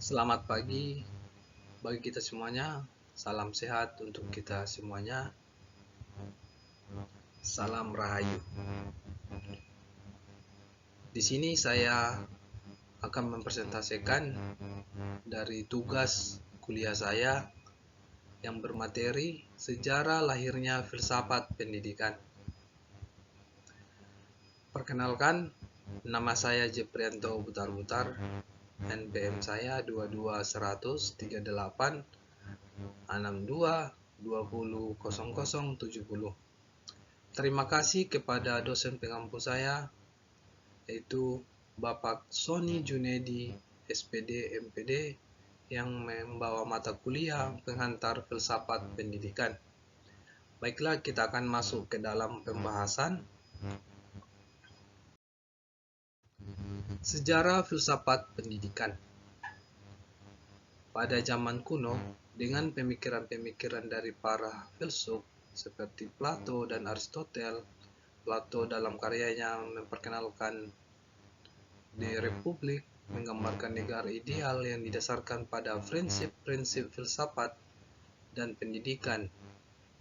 Selamat pagi bagi kita semuanya. Salam sehat untuk kita semuanya. Salam Rahayu. Di sini saya akan mempresentasikan dari tugas kuliah saya yang bermateri sejarah lahirnya filsafat pendidikan. Perkenalkan, nama saya Jeprianto Butar-Butar. NPM saya 2213862200070. Terima kasih kepada dosen pengampu saya, yaitu Bapak Sony Junedi, SPD MPD, yang membawa mata kuliah penghantar filsafat pendidikan. Baiklah, kita akan masuk ke dalam pembahasan. Sejarah filsafat pendidikan. Pada zaman kuno, dengan pemikiran-pemikiran dari para filsuf seperti Plato dan Aristoteles, Plato dalam karyanya memperkenalkan The Republic menggambarkan negara ideal yang didasarkan pada prinsip-prinsip filsafat dan pendidikan.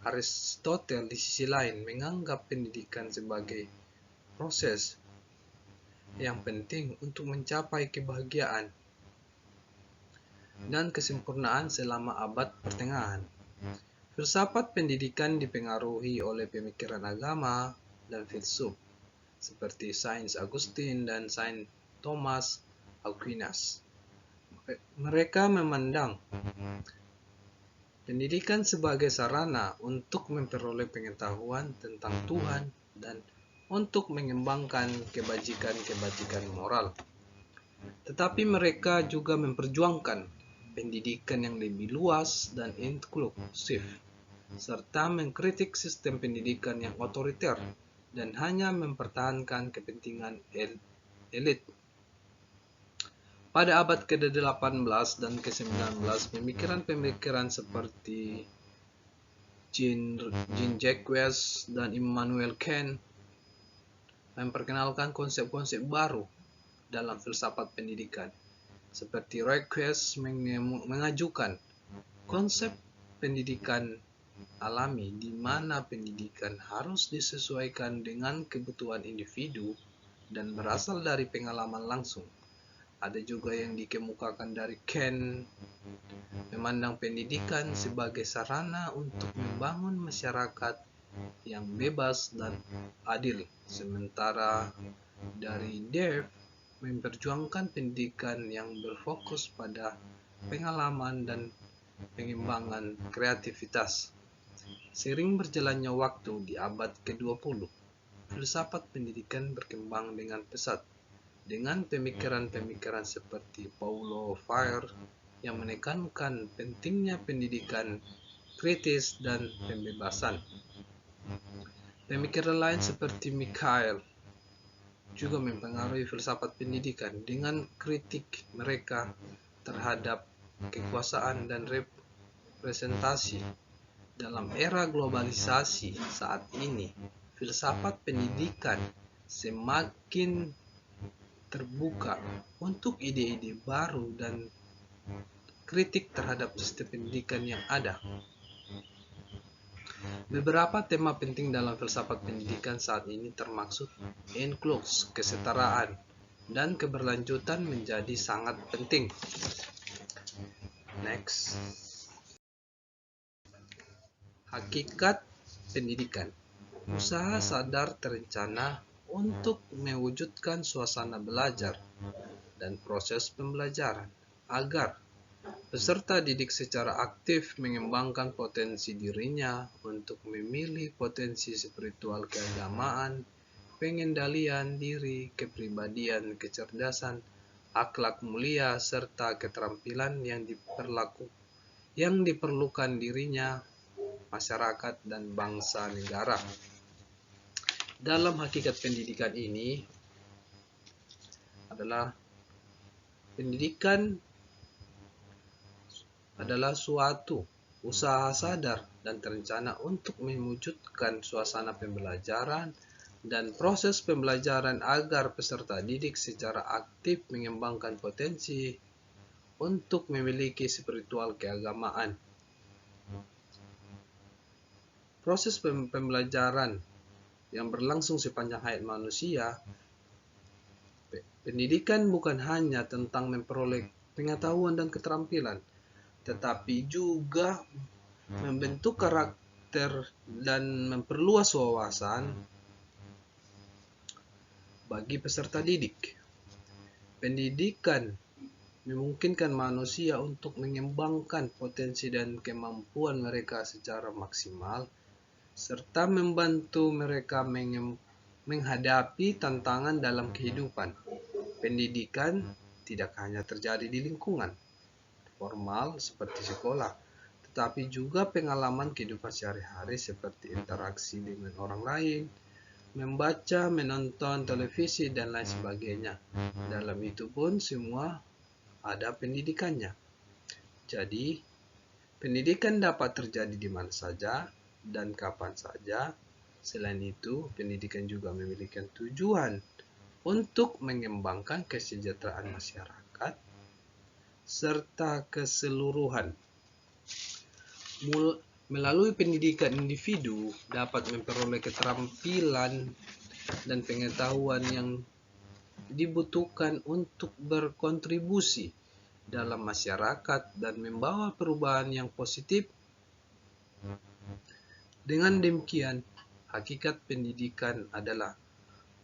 Aristoteles di sisi lain menganggap pendidikan sebagai proses yang penting untuk mencapai kebahagiaan dan kesempurnaan selama abad pertengahan. Filsafat pendidikan dipengaruhi oleh pemikiran agama dan filsuf seperti Saint Augustine dan Saint Thomas Aquinas. Mereka memandang pendidikan sebagai sarana untuk memperoleh pengetahuan tentang Tuhan dan untuk mengembangkan kebajikan-kebajikan moral. Tetapi mereka juga memperjuangkan pendidikan yang lebih luas dan inklusif, serta mengkritik sistem pendidikan yang otoriter dan hanya mempertahankan kepentingan elit. Pada abad ke-18 dan ke-19, pemikiran-pemikiran seperti Jean-Jacques dan Immanuel Kant memperkenalkan konsep-konsep baru dalam filsafat pendidikan. Seperti Royquist mengajukan konsep pendidikan alami di mana pendidikan harus disesuaikan dengan kebutuhan individu dan berasal dari pengalaman langsung. Ada juga yang dikemukakan dari Kant, memandang pendidikan sebagai sarana untuk membangun masyarakat yang bebas dan adil. Sementara dari Dewey memperjuangkan pendidikan yang berfokus pada pengalaman dan pengembangan kreativitas. Seiring berjalannya waktu di abad ke-20, filsafat pendidikan berkembang dengan pesat dengan pemikiran-pemikiran seperti Paulo Freire yang menekankan pentingnya pendidikan kritis dan pembebasan. Pemikiran lain seperti Mikhail juga mempengaruhi filsafat pendidikan dengan kritik mereka terhadap kekuasaan dan representasi. Dalam era globalisasi saat ini, filsafat pendidikan semakin terbuka untuk ide-ide baru dan kritik terhadap sistem pendidikan yang ada. Beberapa tema penting dalam filsafat pendidikan saat ini termasuk inklusi, kesetaraan, dan keberlanjutan menjadi sangat penting. Next. Hakikat pendidikan. Usaha sadar terencana untuk mewujudkan suasana belajar dan proses pembelajaran agar peserta didik secara aktif mengembangkan potensi dirinya untuk memilih potensi spiritual keagamaan, pengendalian diri, kepribadian, kecerdasan, akhlak mulia, serta keterampilan yang diperlukan dirinya, masyarakat, dan bangsa negara. Dalam hakikat pendidikan ini adalah pendidikan adalah suatu usaha sadar dan terencana untuk mewujudkan suasana pembelajaran dan proses pembelajaran agar peserta didik secara aktif mengembangkan potensi untuk memiliki spiritual keagamaan. Proses pembelajaran yang berlangsung sepanjang hayat manusia, pendidikan bukan hanya tentang memperoleh pengetahuan dan keterampilan, tetapi juga membentuk karakter dan memperluas wawasan bagi peserta didik. Pendidikan memungkinkan manusia untuk mengembangkan potensi dan kemampuan mereka secara maksimal, serta membantu mereka menghadapi tantangan dalam kehidupan. Pendidikan tidak hanya terjadi di lingkungan formal seperti sekolah, tetapi juga pengalaman kehidupan sehari-hari seperti interaksi dengan orang lain, membaca, menonton televisi, dan lain sebagainya. Dalam itu pun semua ada pendidikannya. Jadi, pendidikan dapat terjadi di mana saja dan kapan saja. Selain itu, pendidikan juga memiliki tujuan untuk mengembangkan kesejahteraan masyarakat serta keseluruhan. Melalui pendidikan, individu dapat memperoleh keterampilan dan pengetahuan yang dibutuhkan untuk berkontribusi dalam masyarakat dan membawa perubahan yang positif. Dengan demikian, hakikat pendidikan adalah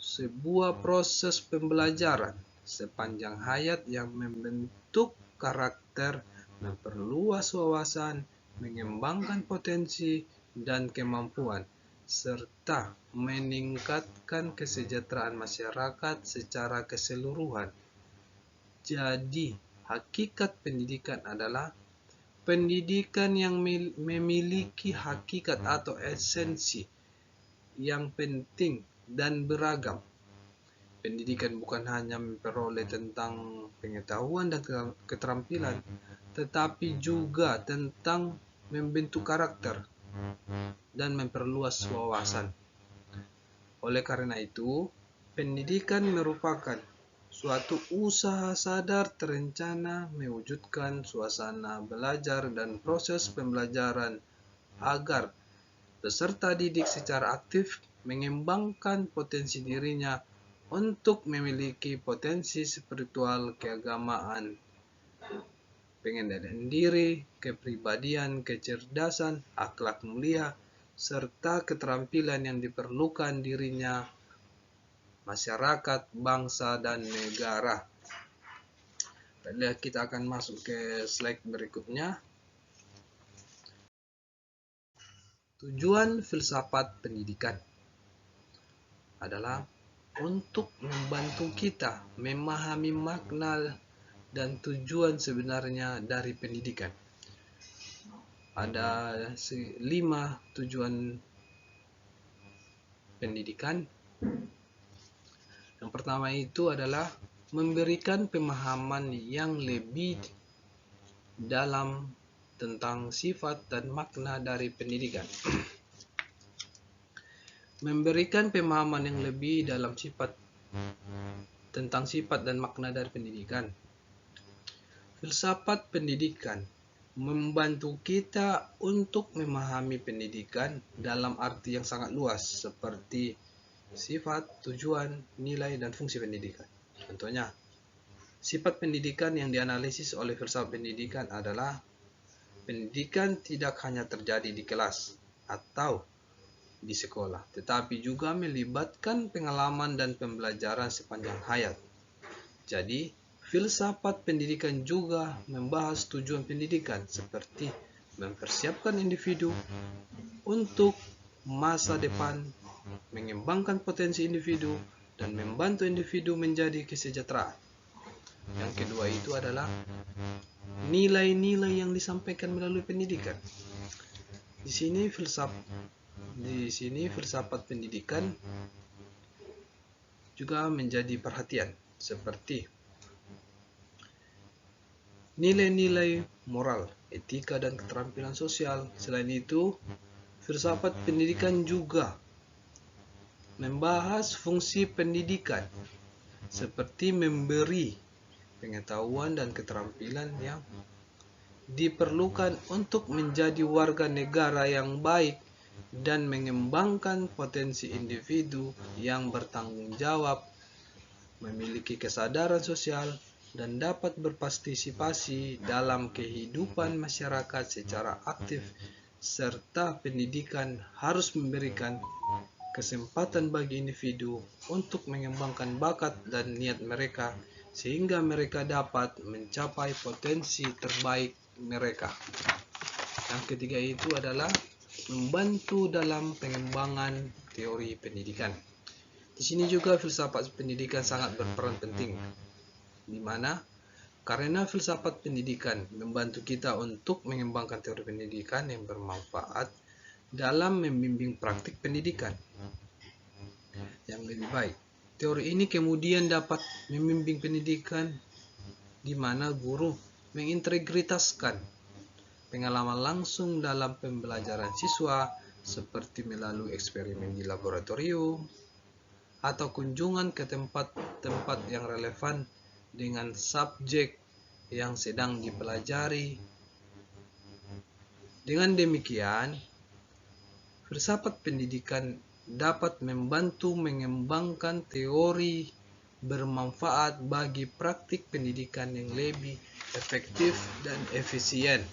sebuah proses pembelajaran sepanjang hayat yang membentuk karakter, memperluas wawasan, mengembangkan potensi dan kemampuan, serta meningkatkan kesejahteraan masyarakat secara keseluruhan. Jadi, hakikat pendidikan adalah pendidikan yang memiliki hakikat atau esensi yang penting dan beragam. Pendidikan bukan hanya memperoleh tentang pengetahuan dan keterampilan, tetapi juga tentang membentuk karakter dan memperluas wawasan. Oleh karena itu, pendidikan merupakan suatu usaha sadar terencana mewujudkan suasana belajar dan proses pembelajaran agar peserta didik secara aktif mengembangkan potensi dirinya untuk memiliki potensi spiritual keagamaan, pengendalian diri, kepribadian, kecerdasan, akhlak mulia, serta keterampilan yang diperlukan dirinya, masyarakat, bangsa, dan negara. Kita akan masuk ke slide berikutnya. Tujuan filsafat pendidikan adalah untuk membantu kita memahami makna dan tujuan sebenarnya dari pendidikan. Ada 5 tujuan pendidikan. Yang pertama itu adalah memberikan pemahaman yang lebih dalam tentang sifat dan makna dari pendidikan. Memberikan pemahaman yang lebih dalam tentang sifat dan makna dari pendidikan. Filsafat pendidikan membantu kita untuk memahami pendidikan dalam arti yang sangat luas, seperti sifat, tujuan, nilai, dan fungsi pendidikan. Contohnya, sifat pendidikan yang dianalisis oleh filsafat pendidikan adalah pendidikan tidak hanya terjadi di kelas atau di sekolah, tetapi juga melibatkan pengalaman dan pembelajaran sepanjang hayat. Jadi, filsafat pendidikan juga membahas tujuan pendidikan seperti mempersiapkan individu untuk masa depan, mengembangkan potensi individu, dan membantu individu menjadi kesejahteraan. Yang kedua itu adalah nilai-nilai yang disampaikan melalui pendidikan. Di sini filsafat pendidikan juga menjadi perhatian, seperti nilai-nilai moral, etika, dan keterampilan sosial. Selain itu, filsafat pendidikan juga membahas fungsi pendidikan, seperti memberi pengetahuan, dan keterampilan yang diperlukan untuk menjadi warga negara yang baik dan mengembangkan potensi individu yang bertanggung jawab, memiliki kesadaran sosial, dan dapat berpartisipasi dalam kehidupan masyarakat secara aktif, serta pendidikan harus memberikan kesempatan bagi individu untuk mengembangkan bakat dan niat mereka sehingga mereka dapat mencapai potensi terbaik mereka. Yang ketiga itu adalah membantu dalam pengembangan teori pendidikan. Di sini juga filsafat pendidikan sangat berperan penting, di mana karena filsafat pendidikan membantu kita untuk mengembangkan teori pendidikan yang bermanfaat dalam membimbing praktik pendidikan yang lebih baik. Teori ini kemudian dapat membimbing pendidikan di mana guru mengintegritaskan pengalaman langsung dalam pembelajaran siswa seperti melalui eksperimen di laboratorium atau kunjungan ke tempat-tempat yang relevan dengan subjek yang sedang dipelajari. Dengan demikian, filsafat pendidikan dapat membantu mengembangkan teori bermanfaat bagi praktik pendidikan yang lebih efektif dan efisien.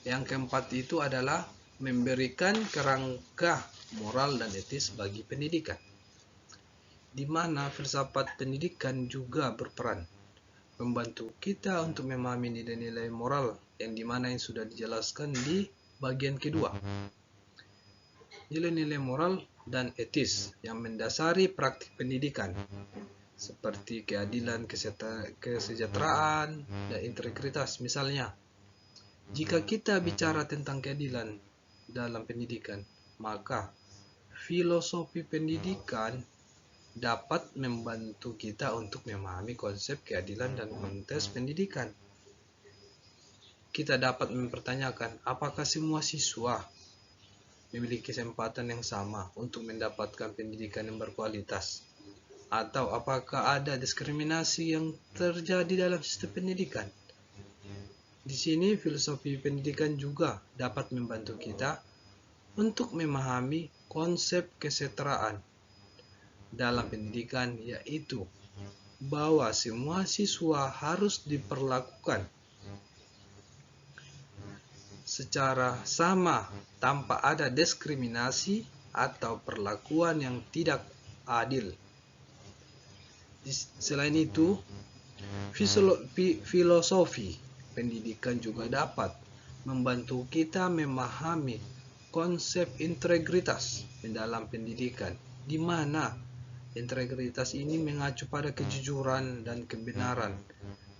Yang keempat itu adalah memberikan kerangka moral dan etis bagi pendidikan, di mana filsafat pendidikan juga berperan membantu kita untuk memahami nilai-nilai moral yang dimana yang sudah dijelaskan di bagian kedua. Nilai-nilai moral dan etis yang mendasari praktik pendidikan seperti keadilan, kesejahteraan, dan integritas. Misalnya, jika kita bicara tentang keadilan dalam pendidikan, maka filosofi pendidikan dapat membantu kita untuk memahami konsep keadilan dan konteks pendidikan. Kita dapat mempertanyakan apakah semua siswa memiliki kesempatan yang sama untuk mendapatkan pendidikan yang berkualitas, atau apakah ada diskriminasi yang terjadi dalam sistem pendidikan. Di sini filosofi pendidikan juga dapat membantu kita untuk memahami konsep kesetaraan dalam pendidikan, yaitu bahwa semua siswa harus diperlakukan secara sama tanpa ada diskriminasi atau perlakuan yang tidak adil. Selain itu, filosofi pendidikan juga dapat membantu kita memahami konsep integritas dalam pendidikan, di mana integritas ini mengacu pada kejujuran dan kebenaran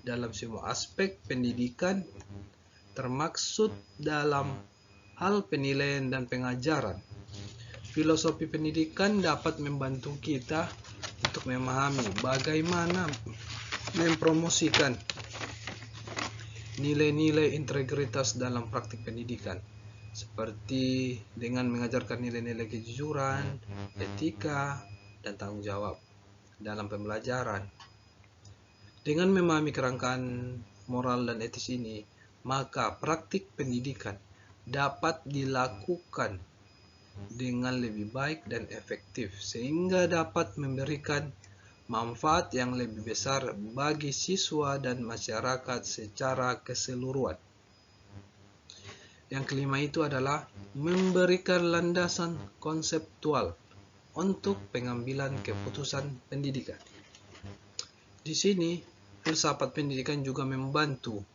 dalam semua aspek pendidikan, termaksud dalam hal penilaian dan pengajaran. Filosofi pendidikan dapat membantu kita untuk memahami bagaimana mempromosikan nilai-nilai integritas dalam praktik pendidikan, seperti dengan mengajarkan nilai-nilai kejujuran, etika, dan tanggung jawab dalam pembelajaran. Dengan memahami kerangkaan moral dan etis ini, maka praktik pendidikan dapat dilakukan dengan lebih baik dan efektif, sehingga dapat memberikan manfaat yang lebih besar bagi siswa dan masyarakat secara keseluruhan. Yang kelima itu adalah memberikan landasan konseptual untuk pengambilan keputusan pendidikan. Di sini, filsafat pendidikan juga membantu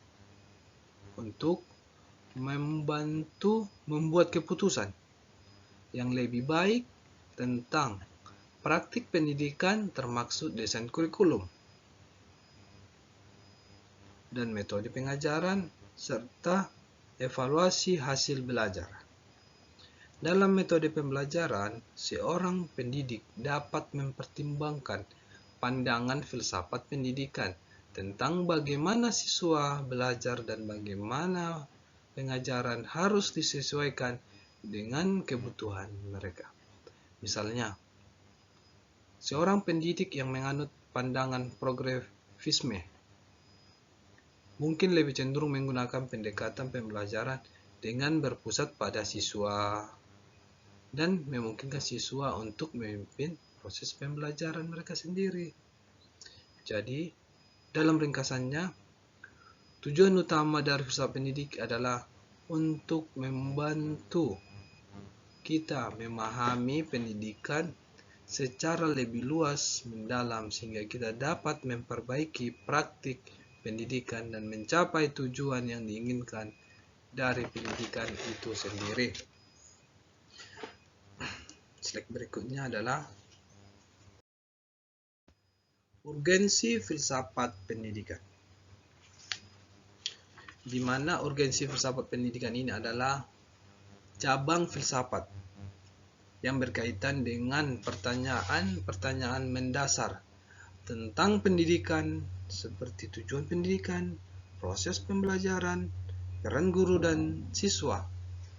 membuat keputusan yang lebih baik tentang praktik pendidikan, termaksud desain kurikulum dan metode pengajaran, serta evaluasi hasil belajar. Dalam metode pembelajaran, seorang pendidik dapat mempertimbangkan pandangan filsafat pendidikan tentang bagaimana siswa belajar dan bagaimana pengajaran harus disesuaikan dengan kebutuhan mereka. Misalnya, seorang pendidik yang menganut pandangan FISME mungkin lebih cenderung menggunakan pendekatan pembelajaran dengan berpusat pada siswa dan memungkinkan siswa untuk memimpin proses pembelajaran mereka sendiri. Jadi, dalam ringkasannya, tujuan utama dari filsafat pendidik adalah untuk membantu kita memahami pendidikan secara lebih luas mendalam sehingga kita dapat memperbaiki praktik pendidikan dan mencapai tujuan yang diinginkan dari pendidikan itu sendiri. Slide berikutnya adalah urgensi filsafat pendidikan. Di mana urgensi filsafat pendidikan ini adalah cabang filsafat yang berkaitan dengan pertanyaan-pertanyaan mendasar tentang pendidikan seperti tujuan pendidikan, proses pembelajaran, peran guru dan siswa,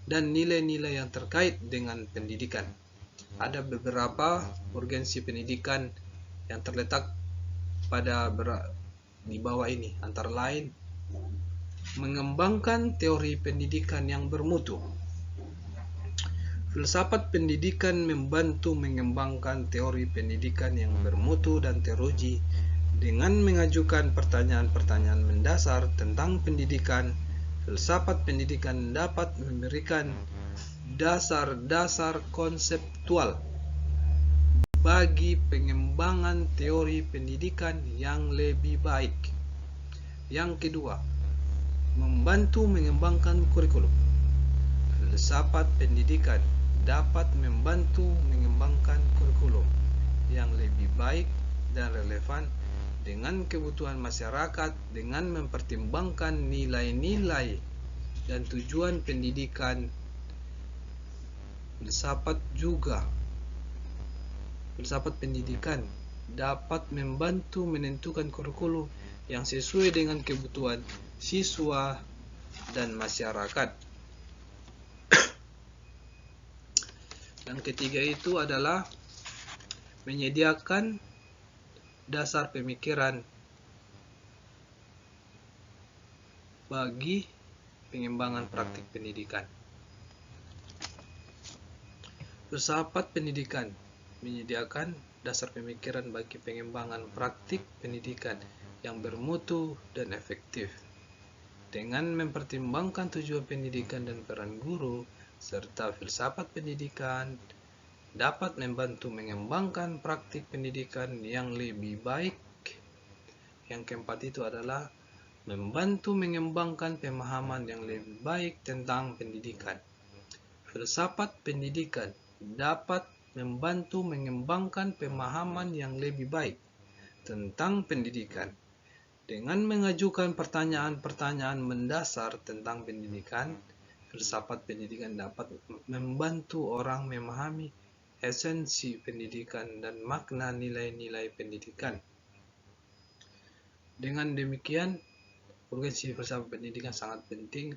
dan nilai-nilai yang terkait dengan pendidikan. Ada beberapa urgensi pendidikan yang terletak di bawah ini, antara lain mengembangkan teori pendidikan yang bermutu. Filsafat pendidikan membantu mengembangkan teori pendidikan yang bermutu dan teruji dengan mengajukan pertanyaan-pertanyaan mendasar tentang pendidikan. Filsafat pendidikan dapat memberikan dasar-dasar konseptual bagi pengembangan teori pendidikan yang lebih baik. Yang kedua, membantu mengembangkan kurikulum. Filsafat pendidikan dapat membantu mengembangkan kurikulum yang lebih baik dan relevan dengan kebutuhan masyarakat dengan mempertimbangkan nilai-nilai dan tujuan pendidikan. Filsafat pendidikan dapat membantu menentukan kurikulum yang sesuai dengan kebutuhan siswa dan masyarakat. Yang ketiga itu adalah menyediakan dasar pemikiran bagi pengembangan praktik pendidikan. Filsafat pendidikan menyediakan dasar pemikiran bagi pengembangan praktik pendidikan yang bermutu dan efektif dengan mempertimbangkan tujuan pendidikan dan peran guru, serta filsafat pendidikan dapat membantu mengembangkan praktik pendidikan yang lebih baik. Yang keempat itu adalah membantu mengembangkan pemahaman yang lebih baik tentang pendidikan. Filsafat pendidikan dapat membantu mengembangkan pemahaman yang lebih baik tentang pendidikan dengan mengajukan pertanyaan-pertanyaan mendasar tentang pendidikan. Filsafat pendidikan dapat membantu orang memahami esensi pendidikan dan makna nilai-nilai pendidikan. Dengan demikian, urgensi filsafat pendidikan sangat penting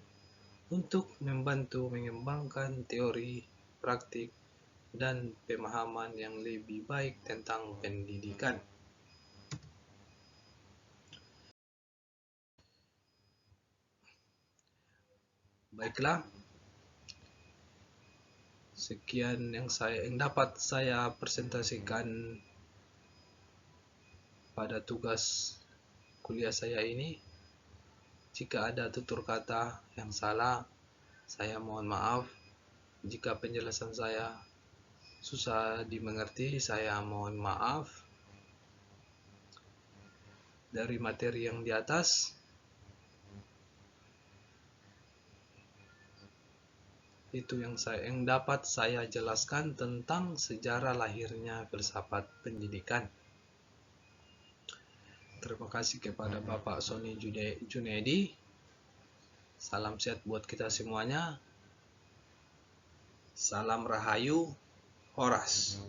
untuk membantu mengembangkan teori, praktik, dan pemahaman yang lebih baik tentang pendidikan. Baiklah, sekian yang dapat saya presentasikan pada tugas kuliah saya ini. Jika ada tutur kata yang salah, saya mohon maaf. Jika penjelasan saya susah dimengerti, saya mohon maaf. Dari materi yang di atas, itu yang dapat saya jelaskan tentang sejarah lahirnya filsafat pendidikan. Terima kasih kepada Bapak Sony Junedi. Salam sehat buat kita semuanya. Salam Rahayu, Horas.